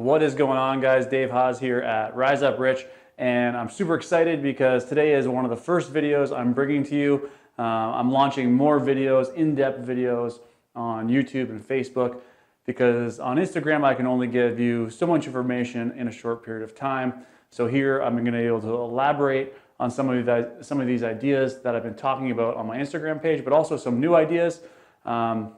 What is going on, guys? Dave Haas here at Rise Up Rich, and I'm super excited because today is one of the first videos I'm bringing to you. I'm launching more videos, in-depth videos on YouTube and Facebook, because on Instagram I can only give you so much information in a short period of time. So here I'm going to be able to elaborate on some of these ideas that I've been talking about on my Instagram page, but also some new ideas. So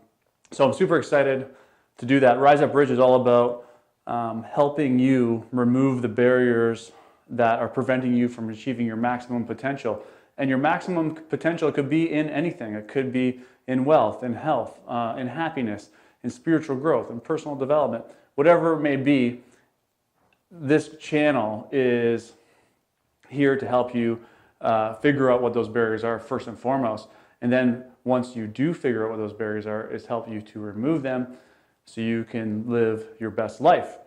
I'm super excited to do that. Rise Up Rich is all about helping you remove the barriers that are preventing you from achieving your maximum potential. And your maximum potential could be in anything. It could be in wealth, in health, in happiness, in spiritual growth, in personal development, whatever it may be. This channel is here to help you figure out what those barriers are first and foremost. And then once you do figure out what those barriers are, is help you to remove them so you can live your best life.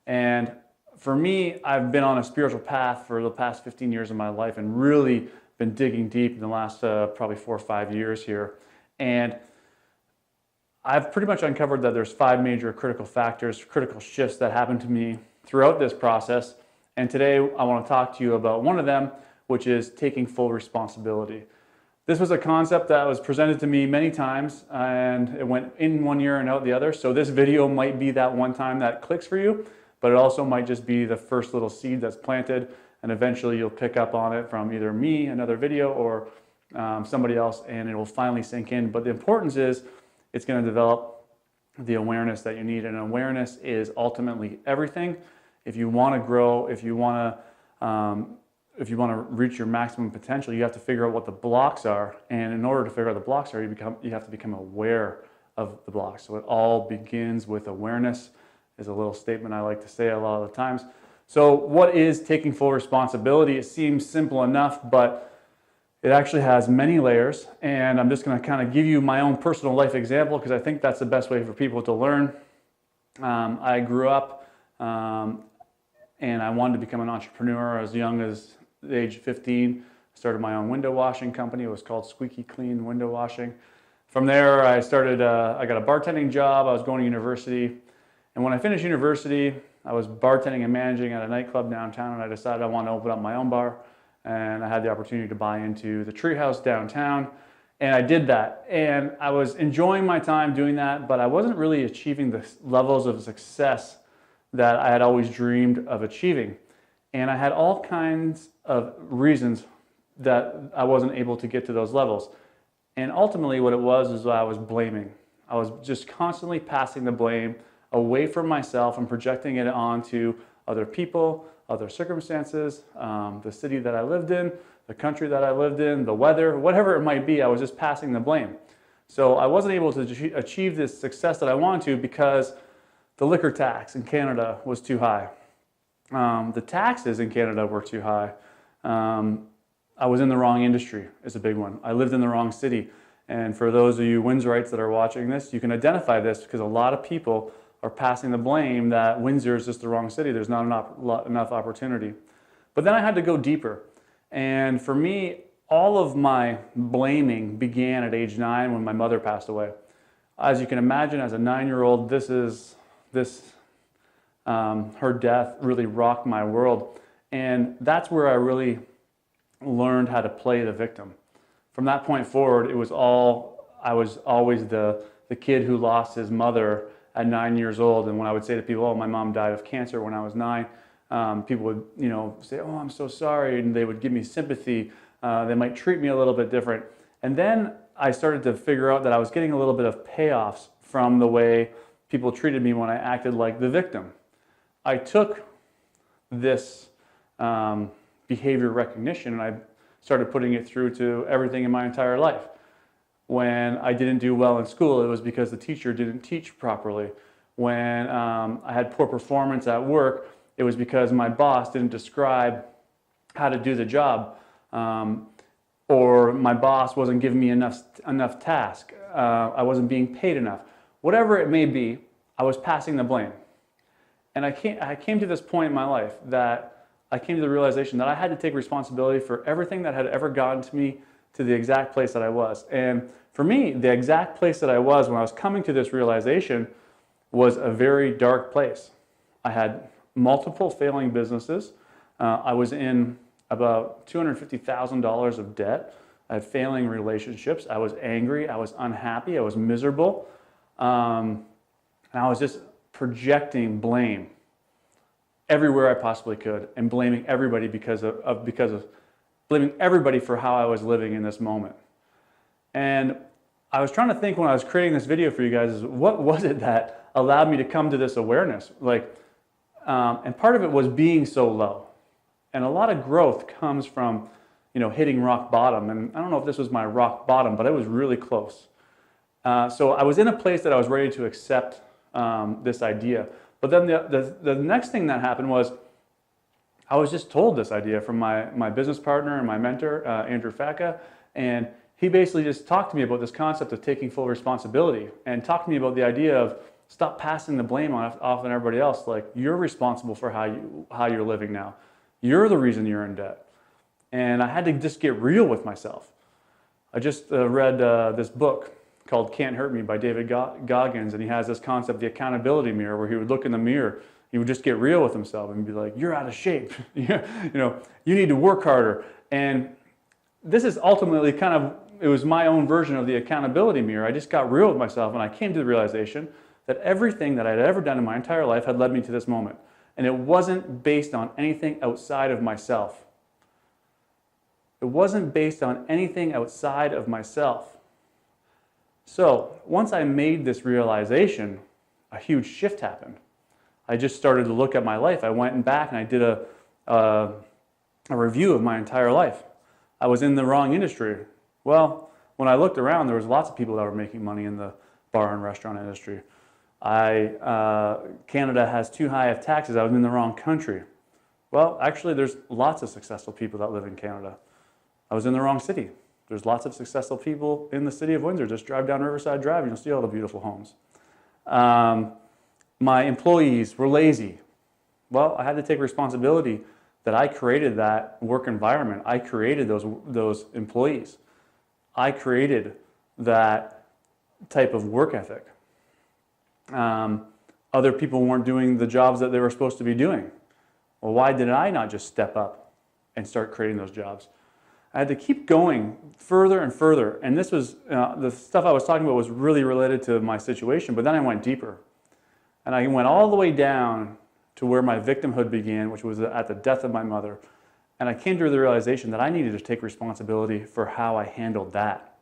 And for me, I've been on a spiritual path for the past 15 years of my life and really been digging deep in the last probably 4 or 5 years here. And I've pretty much uncovered that there's 5 major critical factors, critical shifts that happened to me throughout this process. And today I want to talk to you about one of them, which is taking full responsibility. This was a concept that was presented to me many times, and it went in one ear and out the other. So this video might be that one time that clicks for you, but it also might just be the first little seed that's planted, and eventually you'll pick up on it from either me, another video, or somebody else, and it will finally sink in. But the importance is it's going to develop the awareness that you need, and awareness is ultimately everything. If you want to grow, if you want to reach your maximum potential, you have to figure out what the blocks are. And in order to figure out the blocks are, you have to become aware of the blocks. So it all begins with awareness, is a little statement I like to say a lot of the times. So what is taking full responsibility? It seems simple enough, but it actually has many layers. And I'm just going to kind of give you my own personal life example, because I think that's the best way for people to learn. I grew up and I wanted to become an entrepreneur as young as the age of 15. I started my own window washing company. It was called Squeaky Clean Window Washing. From there, I got a bartending job. I was going to university. And when I finished university, I was bartending and managing at a nightclub downtown, and I decided I wanted to open up my own bar. And I had the opportunity to buy into the Treehouse downtown. And I did that. And I was enjoying my time doing that, but I wasn't really achieving the levels of success that I had always dreamed of achieving. And I had all kinds of reasons that I wasn't able to get to those levels. And ultimately what it was is I was blaming. I was just constantly passing the blame away from myself and projecting it onto other people, other circumstances, the city that I lived in, the country that I lived in, the weather, whatever it might be. I was just passing the blame. So I wasn't able to achieve this success that I wanted to because the liquor tax in Canada was too high. The taxes in Canada were too high. I was in the wrong industry is a big one. I lived in the wrong city. And for those of you Windsorites that are watching this, you can identify this because a lot of people are passing the blame that Windsor is just the wrong city. There's not enough opportunity. But then I had to go deeper. And for me, all of my blaming began at age 9 when my mother passed away. As you can imagine, as a 9-year-old, her death really rocked my world. And that's where I really learned how to play the victim. From that point forward, I was always the kid who lost his mother at 9 years old. And when I would say to people, oh, my mom died of cancer when I was 9, people would say, oh, I'm so sorry. And they would give me sympathy. They might treat me a little bit different. And then I started to figure out that I was getting a little bit of payoffs from the way people treated me when I acted like the victim. I took this behavior recognition and I started putting it through to everything in my entire life. When I didn't do well in school, it was because the teacher didn't teach properly. When I had poor performance at work, it was because my boss didn't describe how to do the job, or my boss wasn't giving me enough task. I wasn't being paid enough. Whatever it may be, I was passing the blame. And I came to this point in my life that I came to the realization that I had to take responsibility for everything that had ever gotten to me to the exact place that I was. And for me, the exact place that I was when I was coming to this realization was a very dark place. I had multiple failing businesses. I was in about $250,000 of debt. I had failing relationships. I was angry. I was unhappy. I was miserable. And I was just projecting blame everywhere I possibly could and blaming everybody because of blaming everybody for how I was living in this moment. And I was trying to think when I was creating this video for you guys, is what was it that allowed me to come to this awareness? And part of it was being so low. And a lot of growth comes from, hitting rock bottom. And I don't know if this was my rock bottom, but it was really close. So I was in a place that I was ready to accept this idea. But then the next thing that happened was I was just told this idea from my business partner and my mentor, Andrew Facca, and he basically just talked to me about this concept of taking full responsibility and talked to me about the idea of stop passing the blame off on everybody else. Like, you're responsible for how you're living now. You're the reason you're in debt. And I had to just get real with myself. I just read this book called Can't Hurt Me by David Goggins, and he has this concept, the accountability mirror, where he would look in the mirror, he would just get real with himself and be like, you're out of shape. You need to work harder. And this is ultimately it was my own version of the accountability mirror. I just got real with myself, and I came to the realization that everything that I'd ever done in my entire life had led me to this moment. And it wasn't based on anything outside of myself. It wasn't based on anything outside of myself. So once I made this realization, a huge shift happened. I just started to look at my life. I went back and I did a review of my entire life. I was in the wrong industry. Well, when I looked around, there was lots of people that were making money in the bar and restaurant industry. Canada has too high of taxes. I was in the wrong country. Well, actually, there's lots of successful people that live in Canada. I was in the wrong city. There's lots of successful people in the city of Windsor. Just drive down Riverside Drive and you'll see all the beautiful homes. My employees were lazy. Well, I had to take responsibility that I created that work environment. I created those employees. I created that type of work ethic. Other people weren't doing the jobs that they were supposed to be doing. Well, why did I not just step up and start creating those jobs? I had to keep going further and further. And this was, the stuff I was talking about was really related to my situation, but then I went deeper. And I went all the way down to where my victimhood began, which was at the death of my mother. And I came to the realization that I needed to take responsibility for how I handled that.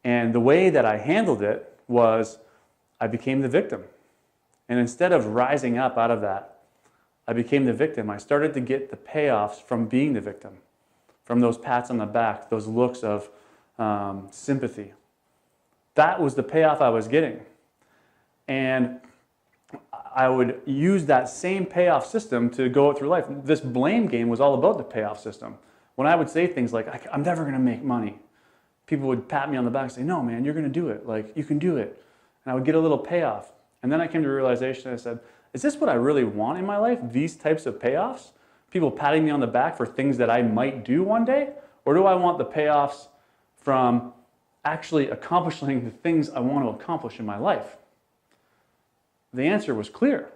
And the way that I handled it was I became the victim. And instead of rising up out of that, I became the victim. I started to get the payoffs from being the victim, from those pats on the back, those looks of sympathy. That was the payoff I was getting. And I would use that same payoff system to go through life. This blame game was all about the payoff system. When I would say things like, I'm never going to make money, people would pat me on the back and say, no, man, you're going to do it. Like, you can do it. And I would get a little payoff. And then I came to a realization, I said, is this what I really want in my life? These types of payoffs? People patting me on the back for things that I might do one day? Or do I want the payoffs from actually accomplishing the things I want to accomplish in my life? The answer was clear.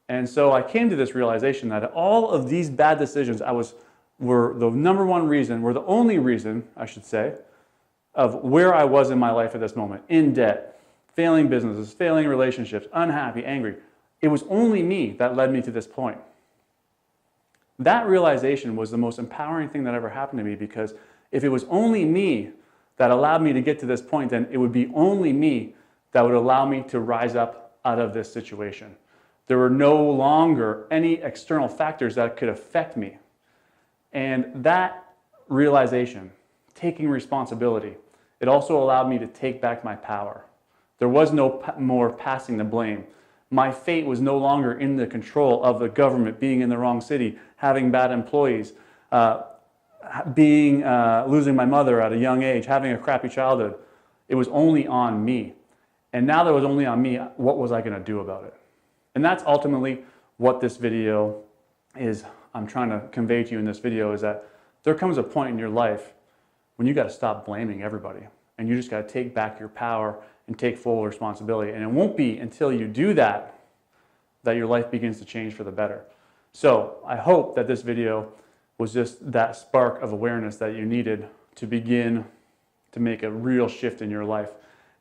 And so I came to this realization that all of these bad decisions were the only reason, I should say, of where I was in my life at this moment. In debt, failing businesses, failing relationships, unhappy, angry. It was only me that led me to this point. That realization was the most empowering thing that ever happened to me, because if it was only me that allowed me to get to this point, then it would be only me that would allow me to rise up out of this situation. There were no longer any external factors that could affect me. And that realization, taking responsibility, it also allowed me to take back my power. There was no more passing the blame. My fate was no longer in the control of the government, being in the wrong city, having bad employees, losing my mother at a young age, having a crappy childhood. It was only on me. And now that it was only on me, what was I going to do about it? And that's ultimately what this video is, I'm trying to convey to you in this video, is that there comes a point in your life when you got to stop blaming everybody. And you just got to take back your power and take full responsibility. And it won't be until you do that that your life begins to change for the better. So I hope that this video was just that spark of awareness that you needed to begin to make a real shift in your life.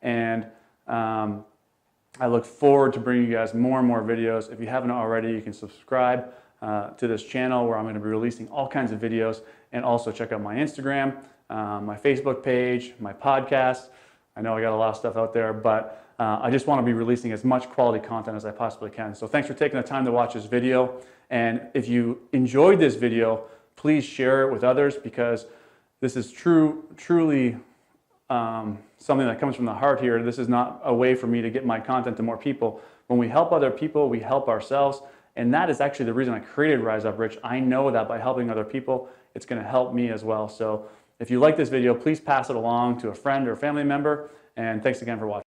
And I look forward to bringing you guys more and more videos. If you haven't already, you can subscribe to this channel where I'm going to be releasing all kinds of videos, and also check out my Instagram, my Facebook page, my podcast. I know I got a lot of stuff out there, but I just want to be releasing as much quality content as I possibly can. So thanks for taking the time to watch this video. And if you enjoyed this video, please share it with others, because this is truly something that comes from the heart here. This is not a way for me to get my content to more people. When we help other people, we help ourselves. And that is actually the reason I created Rise Up Rich. I know that by helping other people, it's going to help me as well. So if you like this video, please pass it along to a friend or family member. And thanks again for watching.